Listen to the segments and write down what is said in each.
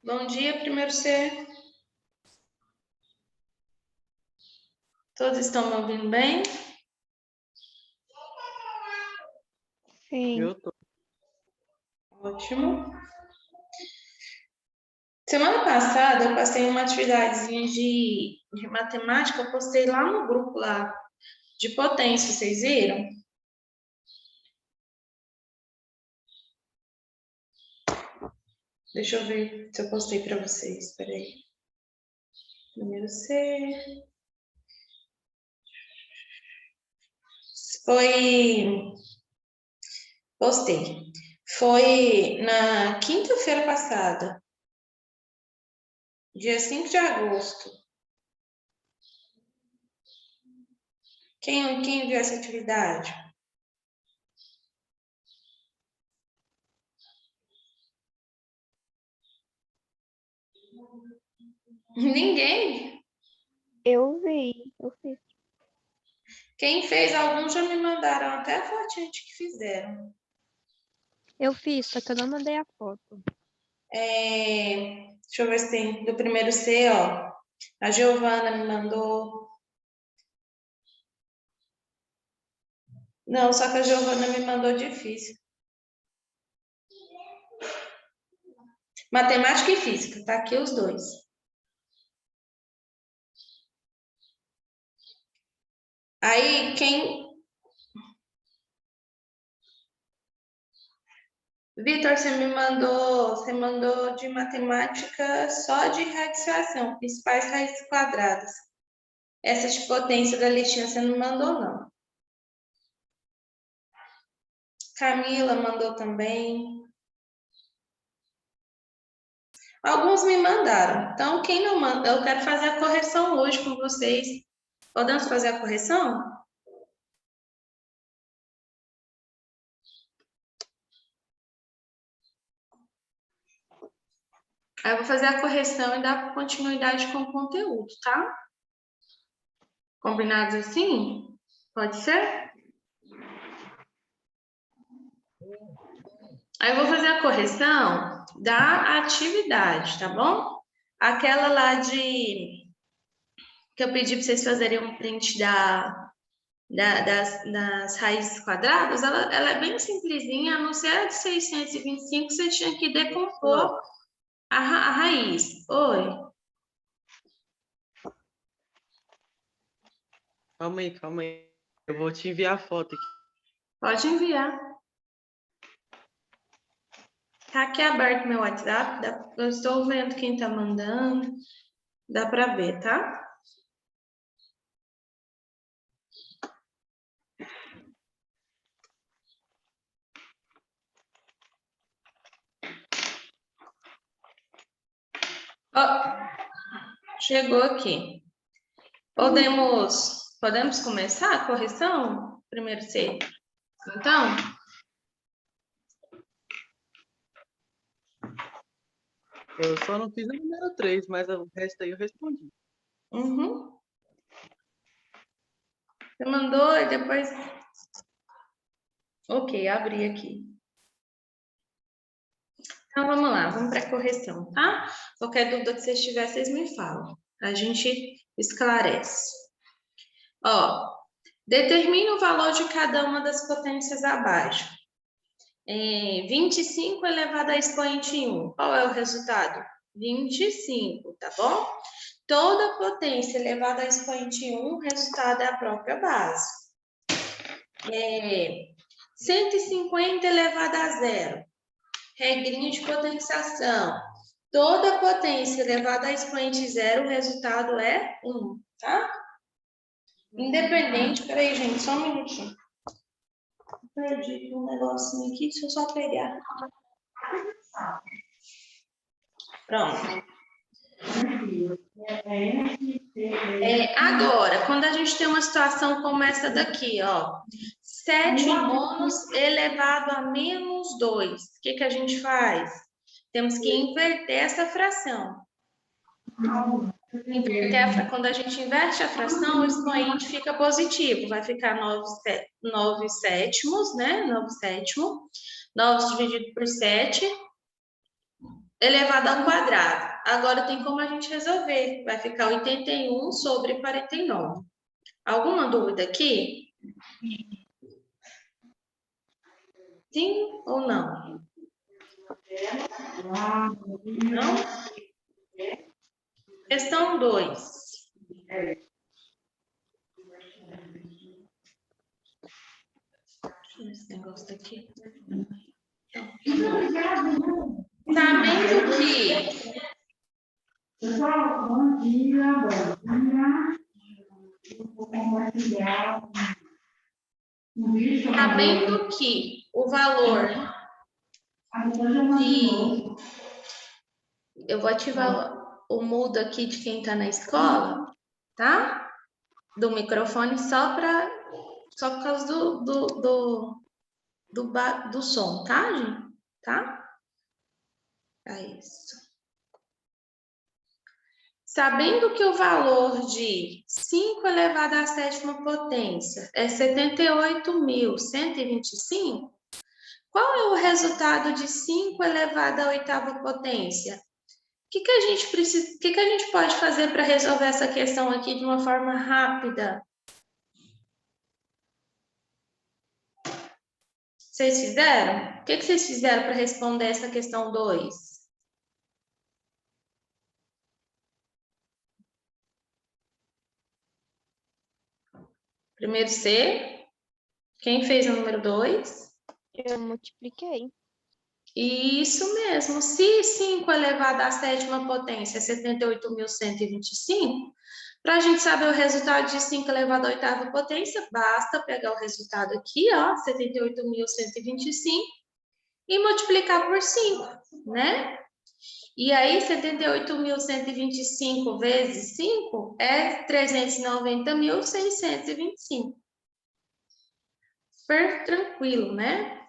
Bom dia, primeiro C. Todos estão me ouvindo bem? Sim. Eu tô. Ótimo. Semana passada eu passei uma atividadezinha de matemática, eu postei lá no grupo lá de potência, vocês viram? Deixa eu ver se eu postei para vocês, espera aí. Primeiro C. Postei. Foi na quinta-feira passada, dia 5 de agosto. Quem viu essa atividade? Ninguém? Eu vi, eu fiz. Quem fez, alguns já me mandaram até a fotinha de que fizeram. Eu fiz, só que eu não mandei a foto. Deixa eu ver se tem do primeiro C, ó. A Giovana me mandou. Não, só que a Giovana me mandou difícil. Matemática e física, tá aqui os dois. Aí, Vitor, você mandou de matemática só de radiação, principais raízes quadradas. Essa de potência da listinha você não mandou, não. Camila mandou também. Alguns me mandaram. Então, quem não manda, eu quero fazer a correção hoje com vocês. Podemos fazer a correção? Aí eu vou fazer a correção e dar continuidade com o conteúdo, tá? Combinados assim? Pode ser? Aí eu vou fazer a correção da atividade, tá bom? Aquela lá que eu pedi para vocês fazerem um print das raízes quadradas, ela é bem simplesinha, a não ser a de 625, você tinha que decompor a raiz. Oi? Calma aí. Eu vou te enviar a foto aqui. Pode enviar. Tá aqui aberto meu WhatsApp, eu estou vendo quem tá mandando, dá para ver, tá? Ó, chegou aqui. Podemos começar a correção? Primeiro C. Então, Eu só não fiz o número 3, mas o resto aí eu respondi. Você mandou e depois... Ok, abri aqui. Então, vamos lá, vamos para a correção, tá? Qualquer dúvida que vocês tiverem, vocês me falam. A gente esclarece. Ó, determine o valor de cada uma das potências abaixo. 25 elevado a expoente 1. Qual é o resultado? 25, tá bom? Toda potência elevada a expoente 1, o resultado é a própria base. 150 elevado a zero. Regrinha de potenciação. Toda potência elevada a expoente zero, o resultado é 1, tá? Independente, peraí, gente, só um minutinho. Perdi um negocinho aqui, deixa eu só pegar. Pronto. Agora, quando a gente tem uma situação como essa daqui, ó. 7 mônos elevado a menos 2. O que a gente faz? Temos que inverter essa fração. Quando a gente inverte a fração, o expoente fica positivo. Vai ficar 9 sétimos, né? 9 sétimo. 9 dividido por 7 elevado ao quadrado. Agora tem como a gente resolver. Vai ficar 81 sobre 49. Alguma dúvida aqui? Sim ou não? Não? Questão 2. Esse negócio daqui. Sabendo que Pessoal, bom dia, bom dia. Eu vou compartilhar um vídeo. Sabendo que o valor de... Eu vou ativar o mudo aqui de quem está na escola, tá? Do microfone só por causa do som, tá, gente? Tá? É isso. Sabendo que o valor de 5 elevado à sétima potência é 78.125, qual é o resultado de 5 elevado à oitava potência? O que a gente precisa, o que a gente pode fazer para resolver essa questão aqui de uma forma rápida? Vocês fizeram? O que vocês fizeram para responder essa questão 2? Primeiro C. Quem fez o número 2? Eu multipliquei. Isso mesmo. Se 5 elevado à sétima potência é 78.125, para a gente saber o resultado de 5 elevado à oitava potência, basta pegar o resultado aqui, ó, 78.125, e multiplicar por 5, né? E aí, 78.125 vezes 5 é 390.625. Super tranquilo, né?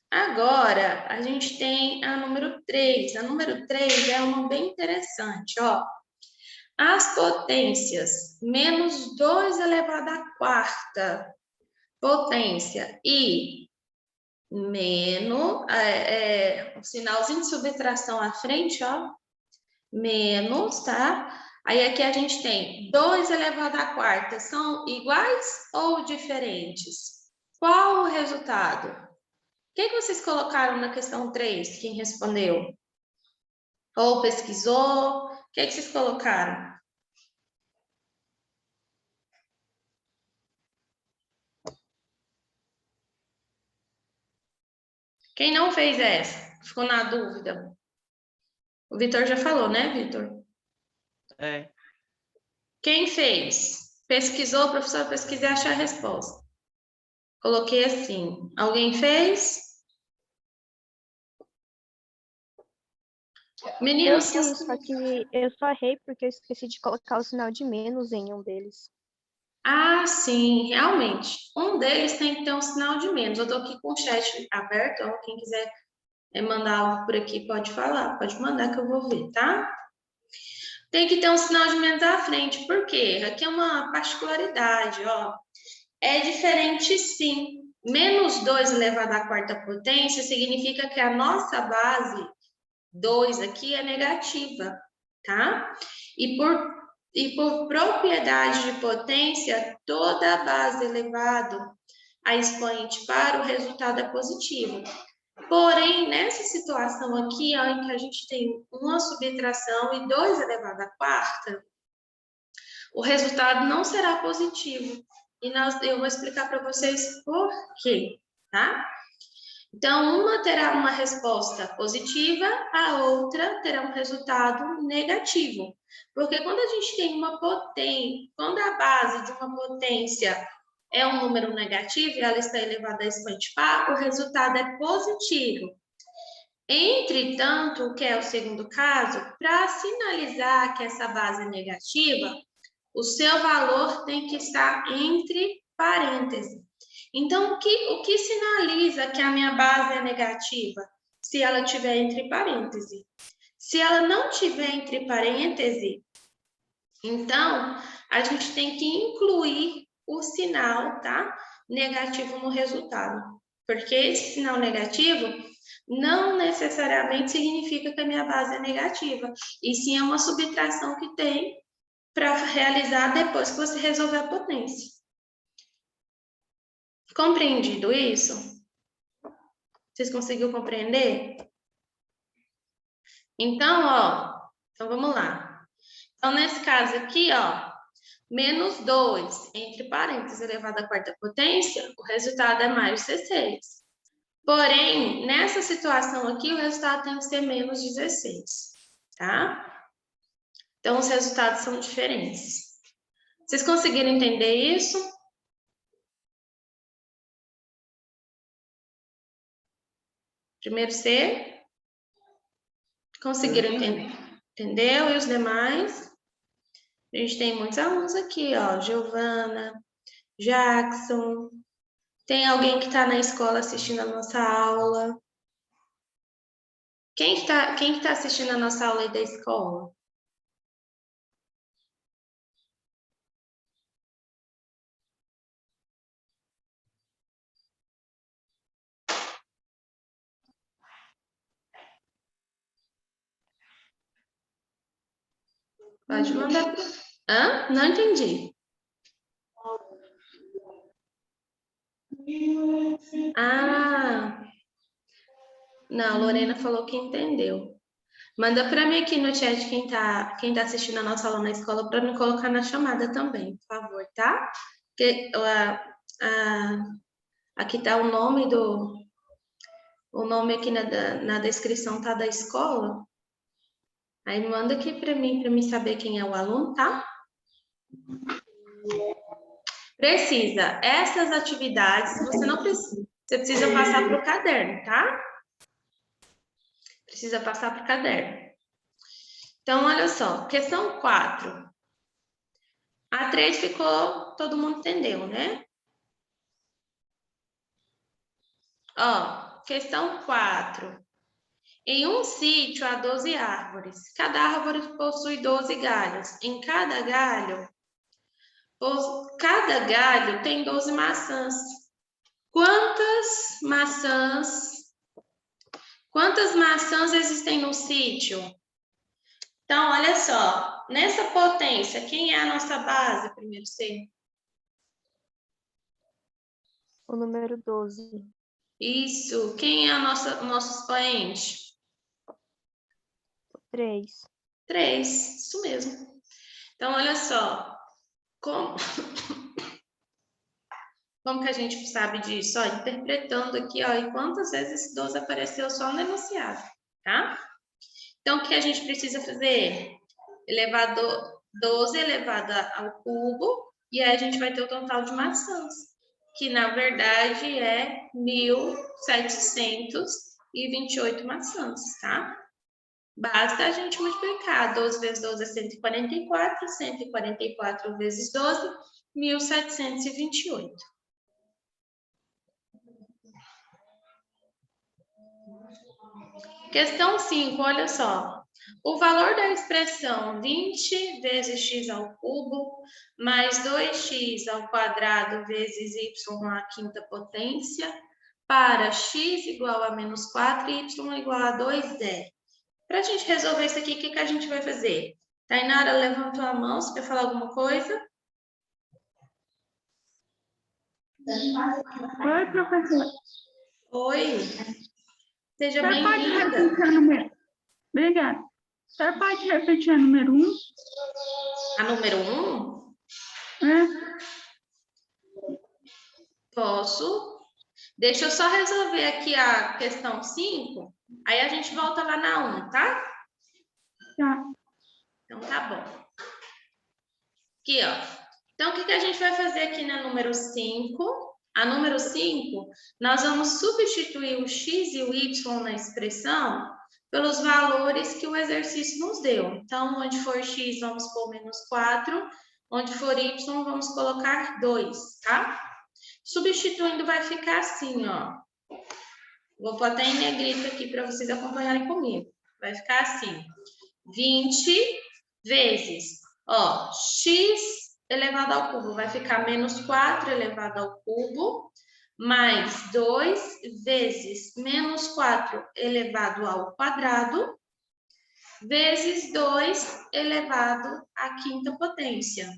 Agora, a gente tem a número 3. A número 3 é uma bem interessante, ó. As potências menos 2 elevado à quarta potência e menos, o sinalzinho de subtração à frente, ó, menos, tá? Aí aqui a gente tem 2 elevado à quarta, são iguais ou diferentes? Qual o resultado? O que vocês colocaram na questão 3? Quem respondeu? Ou pesquisou? O que vocês colocaram? Quem não fez essa? Ficou na dúvida? O Vitor já falou, né, Vitor? É. Quem fez? Pesquisou, professor, pesquisei e achei a resposta. Coloquei assim. Alguém fez? Meninos, Eu fiz, só que eu só errei porque eu esqueci de colocar o sinal de menos em um deles. ah, sim, realmente. Um deles tem que ter um sinal de menos. Eu tô aqui com o chat aberto, ó, quem quiser mandar algo por aqui pode falar, pode mandar que eu vou ver, tá? Tem que ter um sinal de menos à frente, por quê? Aqui é uma particularidade, ó. É diferente sim. Menos 2 elevado à quarta potência significa que a nossa base 2 aqui é negativa, tá? E por propriedade de potência, toda a base elevada a expoente para o resultado é positivo. Porém, nessa situação aqui, ó, em que a gente tem uma subtração e 2 elevado à quarta, o resultado não será positivo. E eu vou explicar para vocês por quê, tá? Então, uma terá uma resposta positiva, a outra terá um resultado negativo. Porque quando a gente tem uma potência, quando a base de uma potência é um número negativo e ela está elevada a expoente par, o resultado é positivo. Entretanto, o que é o segundo caso, para sinalizar que essa base é negativa, o seu valor tem que estar entre parênteses. Então, o que sinaliza que a minha base é negativa? Se ela tiver entre parênteses. Se ela não tiver entre parênteses, então, a gente tem que incluir o sinal, tá? Negativo no resultado. Porque esse sinal negativo não necessariamente significa que a minha base é negativa, e sim é uma subtração que tem para realizar depois que você resolver a potência. Compreendido isso? Vocês conseguiram compreender? Então, ó, então vamos lá. Então, nesse caso aqui, ó, menos 2, entre parênteses, elevado à quarta potência, o resultado é mais 16. Porém, nessa situação aqui, o resultado tem que ser menos 16, tá? Então, os resultados são diferentes. Vocês conseguiram entender isso? Primeiro C? Conseguiram entender? Entendeu? E os demais? A gente tem muitos alunos aqui, ó. Giovana, Jackson. Tem alguém que está na escola assistindo a nossa aula? Quem que tá assistindo a nossa aula aí da escola? Pode mandar. Hã? Não entendi. Ah, não, Lorena falou que entendeu. Manda para mim aqui no chat quem tá assistindo a nossa aula na escola para me colocar na chamada também, por favor, tá? Porque aqui tá o nome aqui na descrição tá da escola. Aí manda aqui para mim saber quem é o aluno, tá? Precisa. Essas atividades você não precisa. Você precisa passar para o caderno, tá? Precisa passar para o caderno. Então, olha só. Questão 4. A 3 ficou, todo mundo entendeu, né? Ó, questão 4. Em um sítio há 12 árvores. Cada árvore possui 12 galhos. Em cada galho tem 12 maçãs. Quantas maçãs existem no sítio? Então, olha só. Nessa potência, quem é a nossa base, primeiro C? O número 12. Isso. Quem é o nosso expoente? 3. 3. Isso mesmo. Então, olha só. Como que a gente sabe disso? Ó, interpretando aqui, ó, e quantas vezes esse 12 apareceu só no enunciado, tá? Então, o que a gente precisa fazer? 12 elevado ao cubo, e aí a gente vai ter o total de maçãs, que na verdade é 1.728 maçãs, tá? Basta a gente multiplicar. 12 vezes 12 é 144, 144 vezes 12, 1.728. Questão 5, olha só. O valor da expressão 20 vezes x ao cubo mais 2x ao quadrado vezes y à quinta potência para x igual a menos 4 e y igual a 2 é. Para a gente resolver isso aqui, o que a gente vai fazer? Tainara, levantou a mão, você quer falar alguma coisa? Oi, professor. Oi. Seja Você pode bem-vinda. repetir o número? Obrigada. Você pode repetir a número 1? A número 1? É? Posso. Deixa eu só resolver aqui a questão 5, aí a gente volta lá na 1, tá? Tá. Então tá bom. Aqui, ó. Então, o que a gente vai fazer aqui na número 5? A número 5, nós vamos substituir o x e o y na expressão pelos valores que o exercício nos deu. Então, onde for x, vamos pôr menos 4. Onde for y, vamos colocar 2, tá? Substituindo, vai ficar assim, ó. Vou pôr até em negrito aqui para vocês acompanharem comigo. Vai ficar assim. 20 vezes, ó, x elevado ao cubo vai ficar menos 4 elevado ao cubo, mais 2 vezes menos 4 elevado ao quadrado, vezes 2 elevado à quinta potência.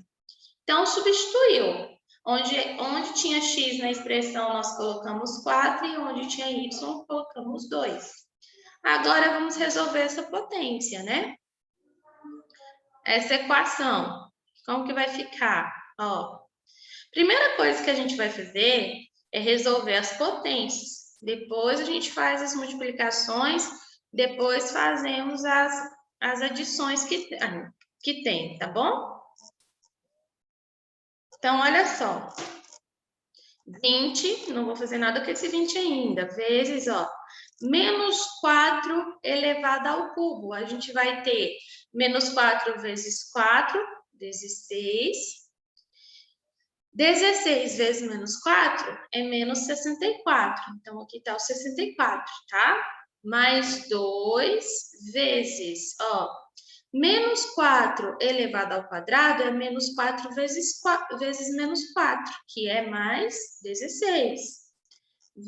Então, substituiu. Onde tinha x na expressão, nós colocamos 4, e onde tinha y, colocamos 2. Agora, vamos resolver essa potência, né? Essa equação. Como que vai ficar? Ó, primeira coisa que a gente vai fazer é resolver as potências. Depois, a gente faz as multiplicações, depois fazemos as adições que tem, tá bom? Então, olha só. 20, não vou fazer nada com esse 20 ainda, vezes, ó, menos 4 elevado ao cubo. A gente vai ter menos 4 vezes 4, 16. 16 vezes menos 4 é menos 64. Então, aqui está o 64, tá? Mais 2 vezes, ó, menos 4 elevado ao quadrado é menos 4 vezes menos 4, que é mais 16.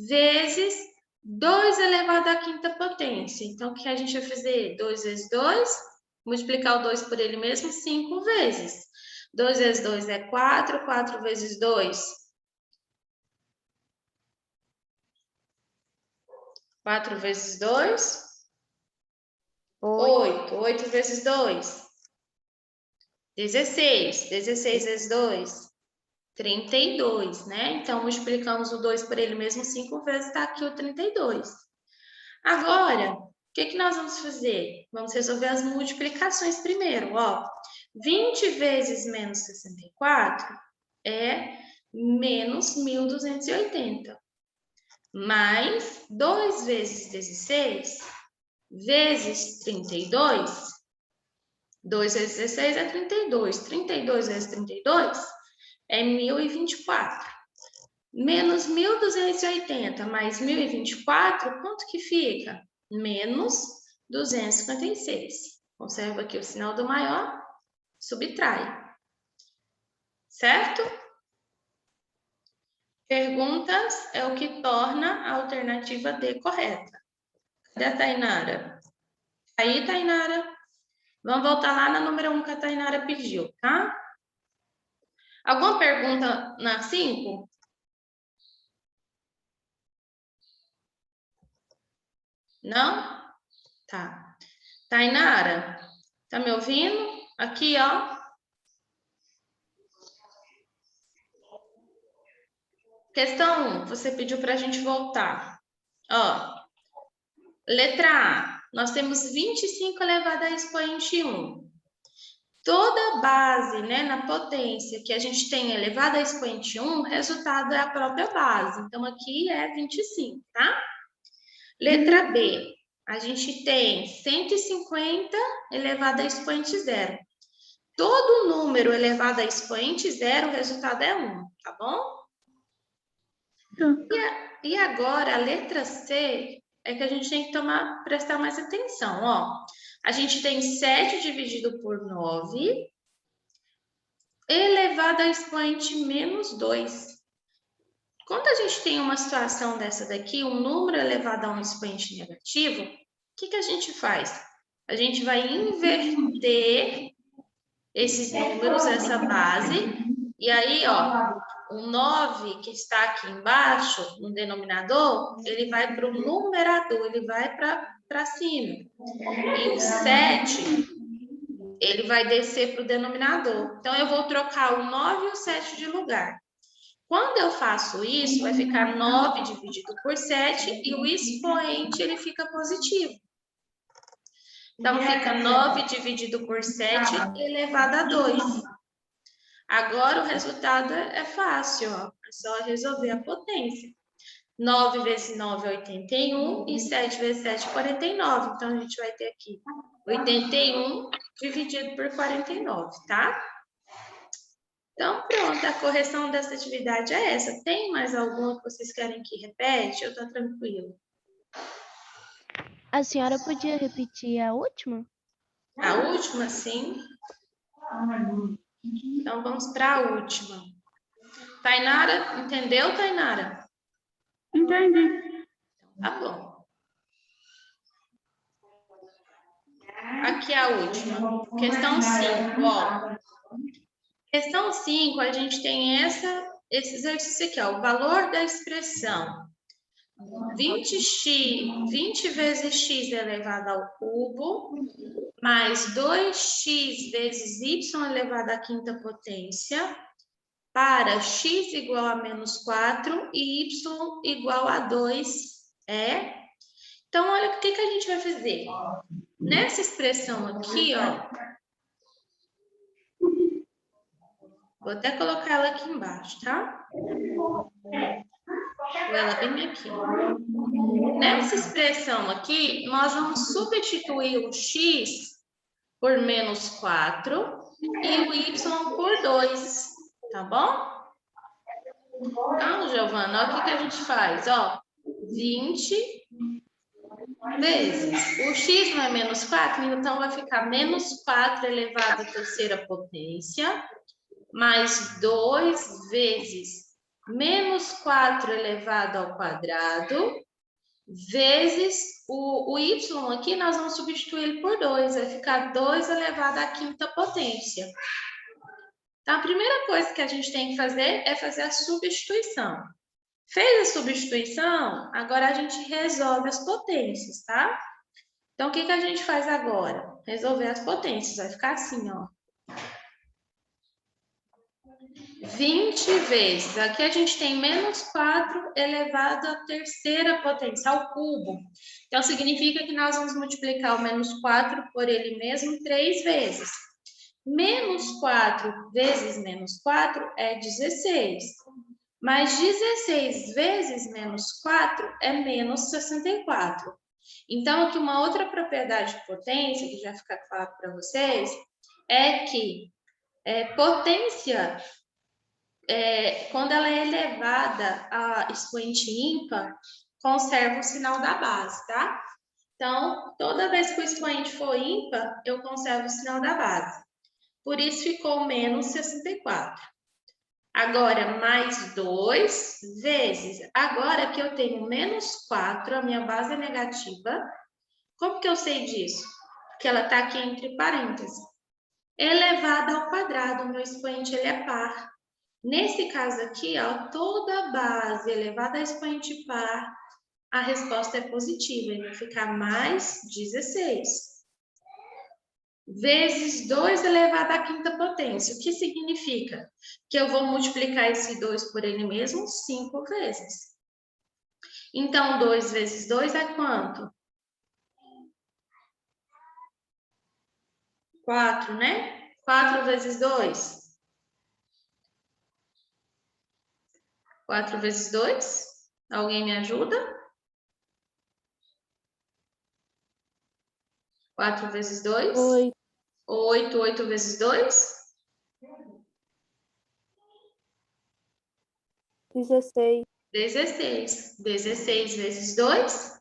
Vezes 2 elevado à quinta potência. Então, o que a gente vai fazer? 2 vezes 2, multiplicar o 2 por ele mesmo 5 vezes. 2 vezes 2 é 4, 4 vezes 2. 4 vezes 2, 8. 8 vezes 2, 16. 16 vezes 2, 32, né? Então, multiplicamos o 2 por ele mesmo 5 vezes, está aqui o 32. Agora, o que nós vamos fazer? Vamos resolver as multiplicações primeiro, ó. 20 vezes menos 64 é menos 1.280. Mais 2 vezes 16 vezes 32. 2 vezes 16 é 32. 32 vezes 32 é 1.024. Menos 1.280 mais 1.024, quanto que fica? Menos 256. Observa aqui o sinal do maior, subtrai. Certo? Perguntas é o que torna a alternativa D correta. Cadê a Tainara? Aí, Tainara. Vamos voltar lá na número 1 que a Tainara pediu, tá? Alguma pergunta na 5? Não? Tá. Tainara, tá me ouvindo? Aqui, ó. Questão 1, você pediu para a gente voltar. Ó, letra A, nós temos 25 elevado a expoente 1. Toda base, né, na potência que a gente tem elevada a expoente 1, o resultado é a própria base. Então, aqui é 25, tá? Letra B, a gente tem 150 elevado a expoente 0. Todo número elevado a expoente 0, o resultado é 1, tá bom? E agora, a letra C é que a gente tem que prestar mais atenção, ó. A gente tem 7 dividido por 9 elevado a expoente menos 2. Quando a gente tem uma situação dessa daqui, um número elevado a um expoente negativo, o que a gente faz? A gente vai inverter esses números, essa base, e aí, ó, o 9 que está aqui embaixo, no denominador, ele vai para o numerador, ele vai para cima. E o 7, ele vai descer para o denominador. Então, eu vou trocar o 9 e o 7 de lugar. Quando eu faço isso, vai ficar 9 dividido por 7 e o expoente, ele fica positivo. Então, fica 9 dividido por 7 elevado a 2. Agora, o resultado é fácil, ó. É só resolver a potência. 9 vezes 9 é 81 e 7 vezes 7 é 49. Então, a gente vai ter aqui 81 dividido por 49, tá? Então, pronto, a correção dessa atividade é essa. Tem mais alguma que vocês querem que repete? Eu tô tranquilo. A senhora podia repetir a última? A última, sim. Então, vamos para a última. Tainara, entendeu, Tainara? Entendi. Tá bom. Aqui a última. Questão 5, ó. Questão 5, a gente tem esse exercício aqui, ó. O valor da expressão 20 vezes x elevado ao cubo, mais 2x vezes y elevado à quinta potência, para x igual a menos 4 e y igual a 2 é... Então, olha o que a gente vai fazer. Nessa expressão aqui, ó, vou até colocar ela aqui embaixo, tá? Vou ela bem aqui. Nessa expressão aqui, nós vamos substituir o x por menos 4 e o y por 2, tá bom? Então, Giovana, olha o que a gente faz, ó. 20 vezes. O x não é menos 4, então vai ficar menos 4 elevado à terceira potência, mais 2 vezes menos 4 elevado ao quadrado, vezes o y aqui, nós vamos substituir ele por 2, vai ficar 2 elevado à quinta potência. Então, a primeira coisa que a gente tem que fazer é fazer a substituição. Fez a substituição, agora a gente resolve as potências, tá? Então, o que a gente faz agora? Resolver as potências, vai ficar assim, ó. 20 vezes, aqui a gente tem menos 4 elevado à terceira potência, ao cubo. Então, significa que nós vamos multiplicar o menos 4 por ele mesmo 3 vezes. Menos 4 vezes menos 4 é 16. Mas 16 vezes menos 4 é menos 64. Então, aqui uma outra propriedade de potência, que já fica claro para vocês, é que potência... quando ela é elevada a expoente ímpar, conserva o sinal da base, tá? Então, toda vez que o expoente for ímpar, eu conservo o sinal da base. Por isso, ficou menos 64. Agora, mais 2 vezes. Agora que eu tenho menos 4, a minha base é negativa. Como que eu sei disso? Porque ela está aqui entre parênteses. Elevada ao quadrado, o meu expoente ele é par. Nesse caso aqui, ó, toda base elevada a expoente par, a resposta é positiva, e vai ficar mais 16. Vezes 2 elevado à quinta potência. O que significa? Que eu vou multiplicar esse 2 por ele mesmo 5 vezes. Então, 2 vezes 2 é quanto? 4, né? 4 vezes 2. 4 vezes 2. Alguém me ajuda? 4 vezes 2. 8. 8. 8 vezes 2. 16. 16. 16 vezes 2.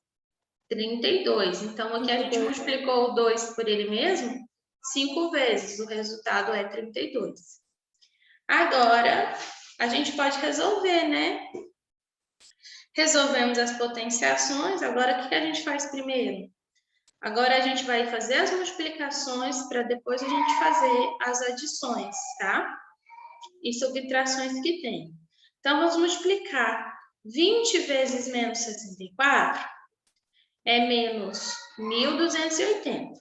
32. Então, aqui a gente multiplicou o 2 por ele mesmo 5 vezes. O resultado é 32. Agora, a gente pode resolver, né? Resolvemos as potenciações. Agora, o que a gente faz primeiro? Agora, a gente vai fazer as multiplicações para depois a gente fazer as adições, tá? E subtrações que tem. Então, vamos multiplicar 20 vezes menos 64 é menos 1.280.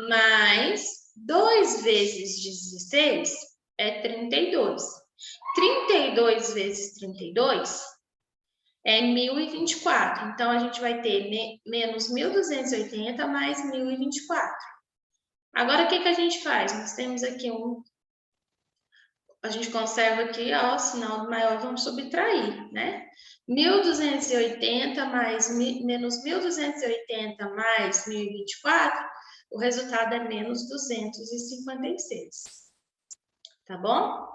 Mais 2 vezes 16 é 32. 32 vezes 32 é 1.024. Então, a gente vai ter menos 1.280 mais 1.024. Agora, o que a gente faz? Nós temos aqui a gente conserva aqui, ó, o sinal maior, vamos subtrair, né? 1.280 mais menos 1.280 mais 1.024, o resultado é menos 256. Tá bom?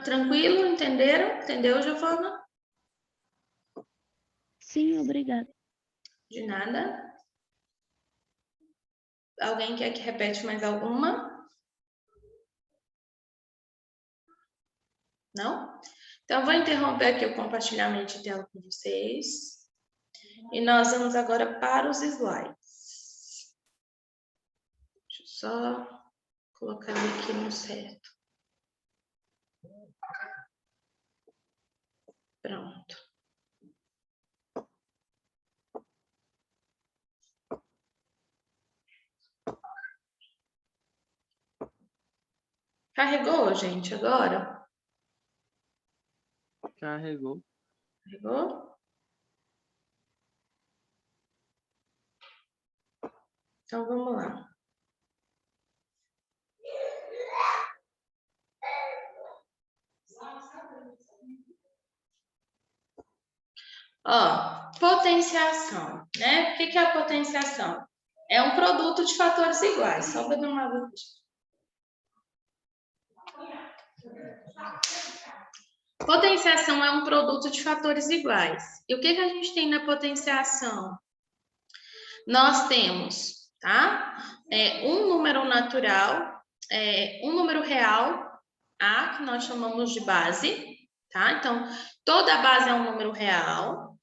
Tranquilo? Entenderam? Entendeu, Giovana? Sim, obrigada. De nada. Alguém quer que repete mais alguma? Não? Então, vou interromper aqui o compartilhamento de tela com vocês. E nós vamos agora para os slides. Deixa eu só colocar aqui no certo. Pronto. Carregou, gente, agora? Carregou. Carregou? Então, vamos lá. Ó, potenciação, né? O que é a potenciação? É um produto de fatores iguais. Só para dar uma água. Potenciação é um produto de fatores iguais. E o que a gente tem na potenciação? Nós temos, tá? Um número natural, um número real, A, que nós chamamos de base, tá? Então, toda base é um número real,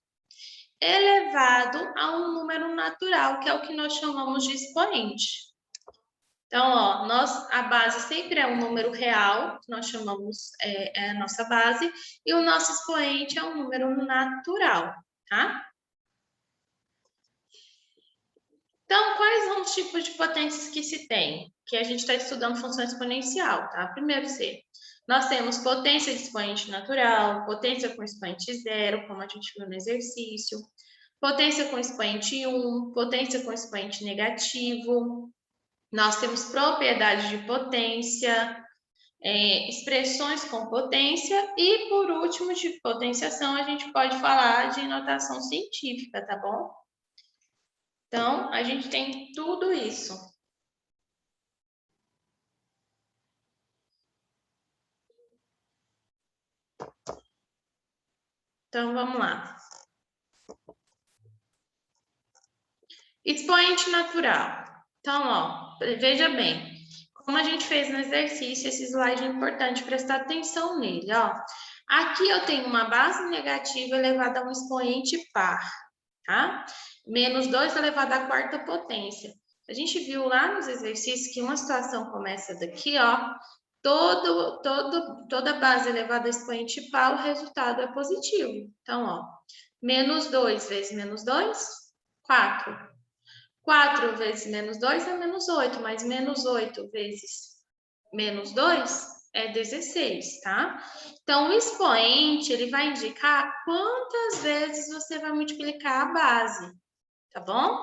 elevado a um número natural, que é o que nós chamamos de expoente. Então, ó, a base sempre é um número real, que nós chamamos a nossa base, e o nosso expoente é um número natural, tá? Então, quais são os tipos de potências que se tem? Que a gente está estudando função exponencial, tá? Primeiro nós temos potência de expoente natural, potência com expoente zero, como a gente viu no exercício, potência com expoente 1, potência com expoente negativo. Nós temos propriedades de potência, expressões com potência e, por último, de potenciação, a gente pode falar de notação científica, tá bom? Então, a gente tem tudo isso. Então, vamos lá. Expoente natural. Então, ó, veja bem. Como a gente fez no exercício, esse slide é importante prestar atenção nele, ó. Aqui eu tenho uma base negativa elevada a um expoente par, tá? Menos 2 elevado à quarta potência. A gente viu lá nos exercícios que uma situação começa daqui, ó. Toda base elevada a expoente par, o resultado é positivo. Então, ó, menos 2 vezes menos 2, 4. 4 vezes menos 2 é menos 8, mas menos 8 vezes menos 2 é 16, tá? Então, o expoente, ele vai indicar quantas vezes você vai multiplicar a base, tá bom?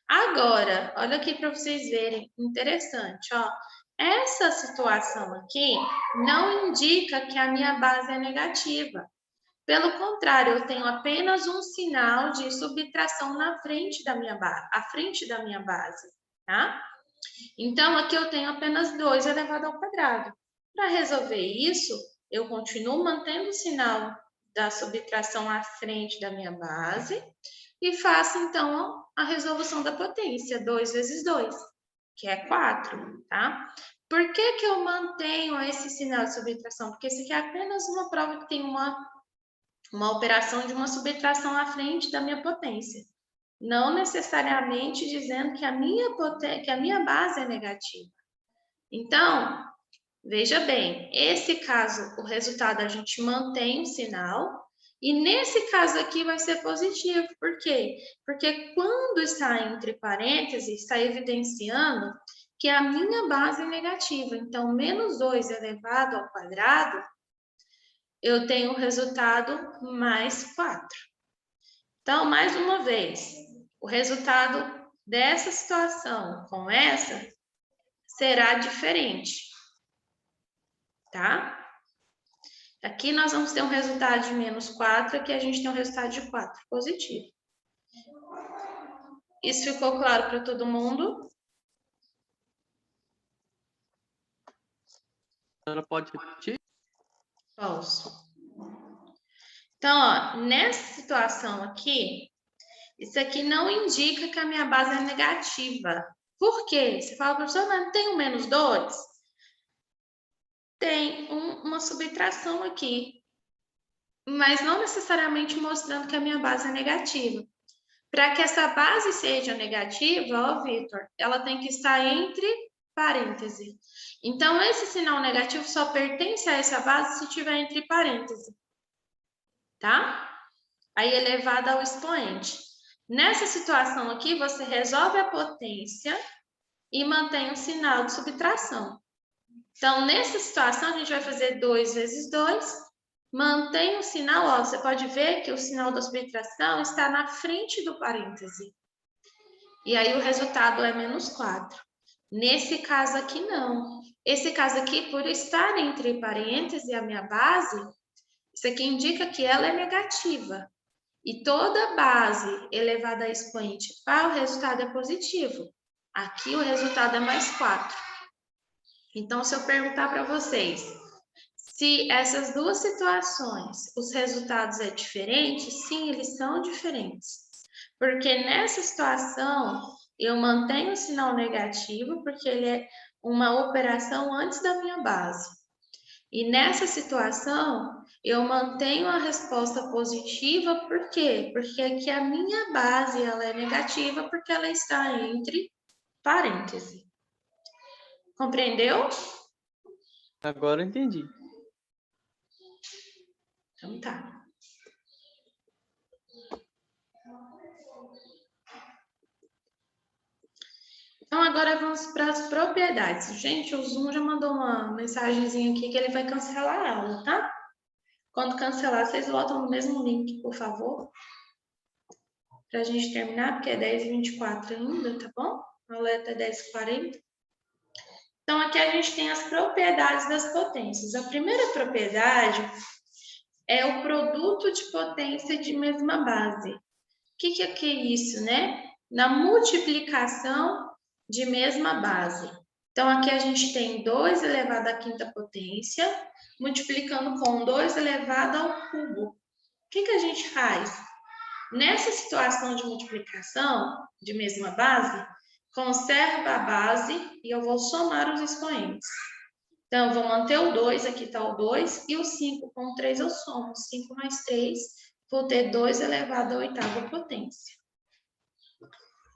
Agora, olha aqui para vocês verem, interessante, ó. Essa situação aqui não indica que a minha base é negativa. Pelo contrário, eu tenho apenas um sinal de subtração na frente da minha base, tá? Então, aqui eu tenho apenas 2 elevado ao quadrado. Para resolver isso, eu continuo mantendo o sinal da subtração à frente da minha base e faço, então, a resolução da potência, 2 vezes 2, que é 4, tá? Por que que eu mantenho esse sinal de subtração? Porque isso aqui é apenas uma prova que tem uma operação de uma subtração à frente da minha potência. Não necessariamente dizendo que a minha base é negativa. Então, veja bem, esse caso, o resultado a gente mantém o sinal, e nesse caso aqui vai ser positivo. Por quê? Porque quando está entre parênteses, está evidenciando que a minha base é negativa. Então, menos 2 elevado ao quadrado, eu tenho o resultado mais 4. Então, mais uma vez, o resultado dessa situação com essa será diferente, tá? Aqui nós vamos ter um resultado de menos 4, aqui a gente tem um resultado de 4 positivo. Isso ficou claro para todo mundo? A senhora pode repetir? Posso. Então, ó, nessa situação aqui, isso aqui não indica que a minha base é negativa. Por quê? Você fala, professor, mas não tem um menos 2? Tem uma subtração aqui. mas não necessariamente mostrando que a minha base é negativa. Para que essa base seja negativa, ó, Vitor, ela tem que estar entre parênteses. Então, esse sinal negativo só pertence a essa base se estiver entre parênteses. Tá? Aí, elevado ao expoente. Nessa situação aqui, você resolve a potência e mantém o sinal de subtração. Então, nessa situação, a gente vai fazer 2 vezes 2, mantém o sinal, ó, você pode ver que o sinal da subtração está na frente do parêntese. E aí, o resultado é menos 4. Nesse caso aqui, não. Esse caso aqui, por estar entre parênteses a minha base, isso aqui indica que ela é negativa. E toda base elevada a expoente par, o resultado é positivo. Aqui o resultado é mais 4. Então, se eu perguntar para vocês, se essas duas situações, os resultados é diferente, sim, eles são diferentes. Porque nessa situação, eu mantenho o sinal negativo, porque ele é uma operação antes da minha base. E nessa situação, eu mantenho a resposta positiva, por quê? Porque aqui a minha base ela é negativa, porque ela está entre parênteses. Compreendeu? Agora eu entendi. Então tá. Então agora vamos para as propriedades. Gente, o Zoom já mandou uma mensagenzinha aqui que ele vai cancelar a aula, tá? Quando cancelar, vocês voltam no mesmo link, por favor. Para a gente terminar, porque é 10h24 ainda, tá bom? A aula é até 10h40. Então, aqui a gente tem as propriedades das potências. A primeira propriedade é o produto de potência de mesma base. O que é isso, né? Na multiplicação de mesma base. Então, aqui a gente tem 2 elevado à quinta potência, multiplicando com 2 elevado ao cubo. O que a gente faz? Nessa situação de multiplicação de mesma base, conserva a base e eu vou somar os expoentes. Então, eu vou manter o 2, aqui está o 2, e o 5 com 3 eu somo. 5 mais 3, vou ter 2 elevado à oitava potência.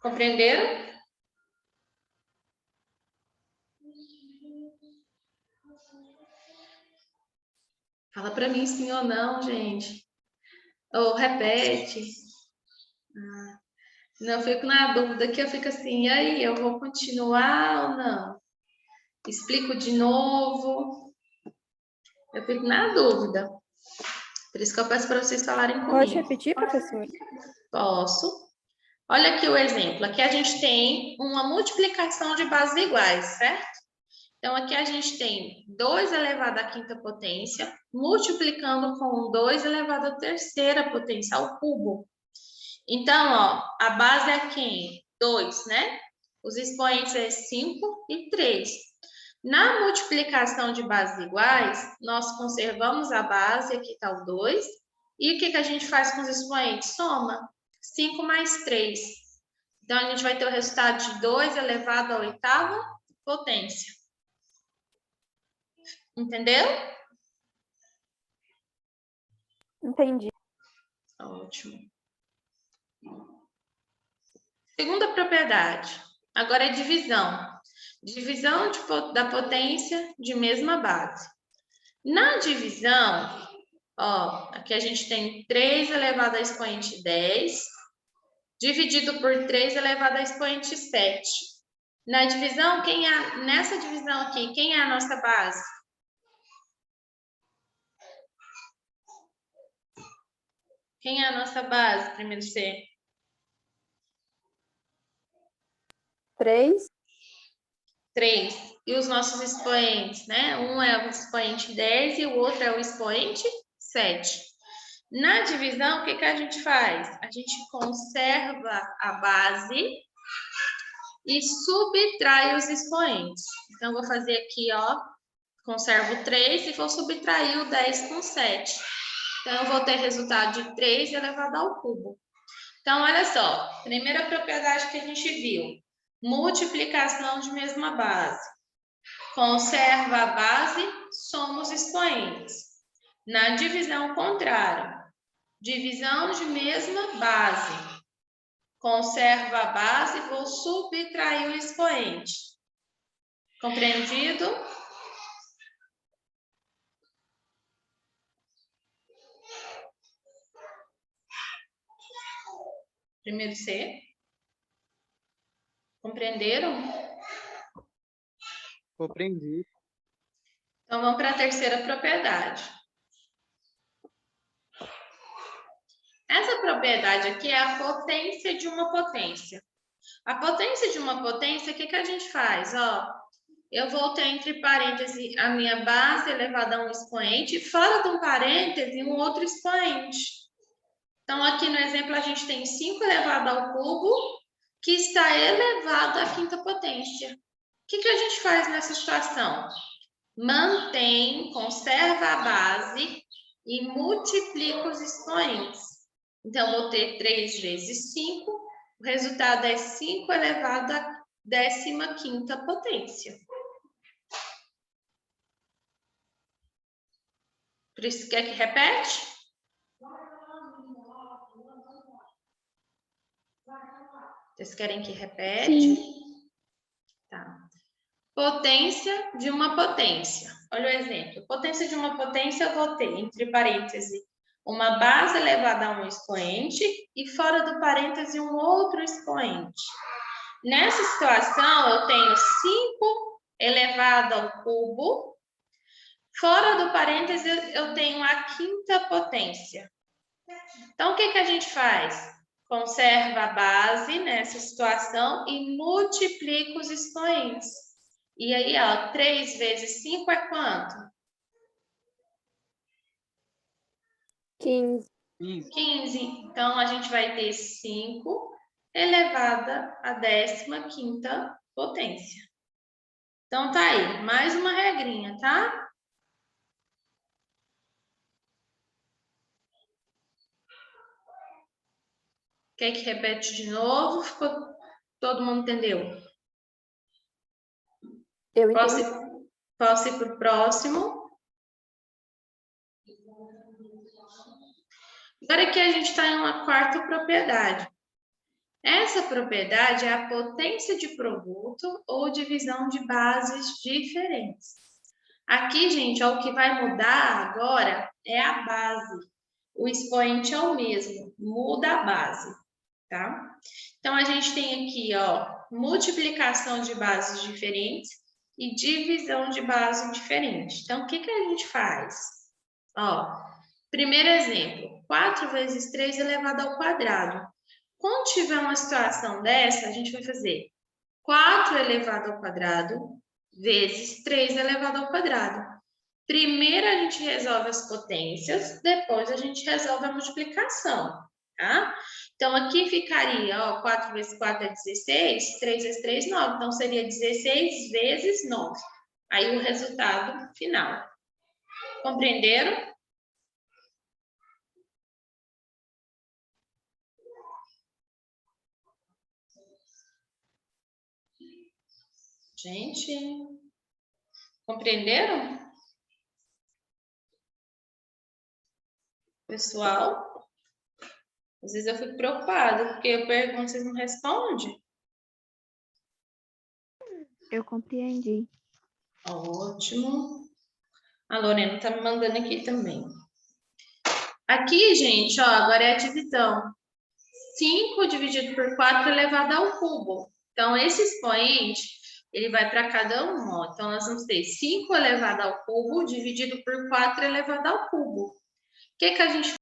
Compreenderam? Fala para mim sim ou não, gente. Ou repete. Não, eu fico na dúvida que eu fico assim, e aí, eu vou continuar ou não? Explico de novo. Eu fico na dúvida. Por isso que eu peço para vocês falarem comigo. Pode repetir, professor? Posso. Olha aqui o exemplo. Aqui a gente tem uma multiplicação de bases iguais, certo? Então, aqui a gente tem 2 elevado à quinta potência, multiplicando com 2 elevado à terceira potência, ao cubo. Então, ó, a base é quem? 2, né? Os expoentes é 5 e 3. Na multiplicação de bases iguais, nós conservamos a base, aqui está o 2. E o que a gente faz com os expoentes? Soma. 5 mais 3. Então, a gente vai ter o resultado de 2 elevado à oitava potência. Entendeu? Entendi. Ótimo. Segunda propriedade. Agora é divisão. Divisão da potência de mesma base. Na divisão, ó, aqui a gente tem 3 elevado a expoente 10, dividido por 3 elevado a expoente 7. Na divisão, nessa divisão aqui, quem é a nossa base? Quem é a nossa base, primeiro C? 3. 3. E os nossos expoentes, né? Um é o expoente 10 e o outro é o expoente 7. Na divisão, o que a gente faz? A gente conserva a base e subtrai os expoentes. Então, eu vou fazer aqui, ó, conservo 3 e vou subtrair o 10 com 7. Então, eu vou ter resultado de 3 elevado ao cubo. Então, olha só, primeira propriedade que a gente viu, multiplicação de mesma base. Conserva a base, soma os expoentes. Na divisão contrária, divisão de mesma base. Conservo a base, vou subtrair o expoente. Compreendido? Primeiro C. Compreenderam? Compreendi. Então, vamos para a terceira propriedade. Essa propriedade aqui é a potência de uma potência. A potência de uma potência, o que que a gente faz? Ó, eu vou ter entre parênteses a minha base elevada a um expoente, e fora de um parêntese, um outro expoente. Então, aqui no exemplo, a gente tem 5 elevado ao cubo, que está elevado à quinta potência. O que que a gente faz nessa situação? Mantém, conserva a base e multiplica os expoentes. Então, vou ter 3 vezes 5, o resultado é 5 elevado à 15ª potência. Por isso, quer que repete? Vocês querem que repete? Sim. Tá. Potência de uma potência. Olha o exemplo. Potência de uma potência, eu vou ter, entre parênteses, uma base elevada a um expoente e fora do parêntese um outro expoente. Nessa situação, eu tenho 5 elevado ao cubo. Fora do parêntese, eu tenho a quinta potência. Então, o que que a gente faz? Conserva a base nessa situação e multiplica os expoentes. E aí, ó, 3 vezes 5 é quanto? 15. 15. Então, a gente vai ter 5 elevada à 15ª potência. Então, tá aí, mais uma regrinha, tá? Quer que repete de novo? Todo mundo entendeu? Eu entendi. Posso ir para o próximo? Agora aqui a gente está em uma quarta propriedade. Essa propriedade é a potência de produto ou divisão de bases diferentes. Aqui, gente, ó, o que vai mudar agora é a base. O expoente é o mesmo, muda a base, tá? Então, a gente tem aqui, ó, multiplicação de bases diferentes e divisão de base diferente. Então, o que que a gente faz? Ó, primeiro exemplo, 4 vezes 3 elevado ao quadrado. Quando tiver uma situação dessa, a gente vai fazer 4 elevado ao quadrado vezes 3 elevado ao quadrado. Primeiro a gente resolve as potências, depois a gente resolve a multiplicação, tá? Então, aqui ficaria, ó, 4 vezes 4 é 16, 3 vezes 3, 9. Então, seria 16 vezes 9. Aí, o resultado final. Compreenderam? Gente, compreenderam? Pessoal, às vezes eu fico preocupada, porque eu pergunto, vocês não respondem. Eu compreendi. Ótimo. A Lorena tá me mandando aqui também. Aqui, gente, ó, agora é a divisão. 5 dividido por 4 elevado ao cubo. Então, esse expoente, ele vai para cada um, ó. Então, nós vamos ter 5 elevado ao cubo dividido por 4 elevado ao cubo. O que que a gente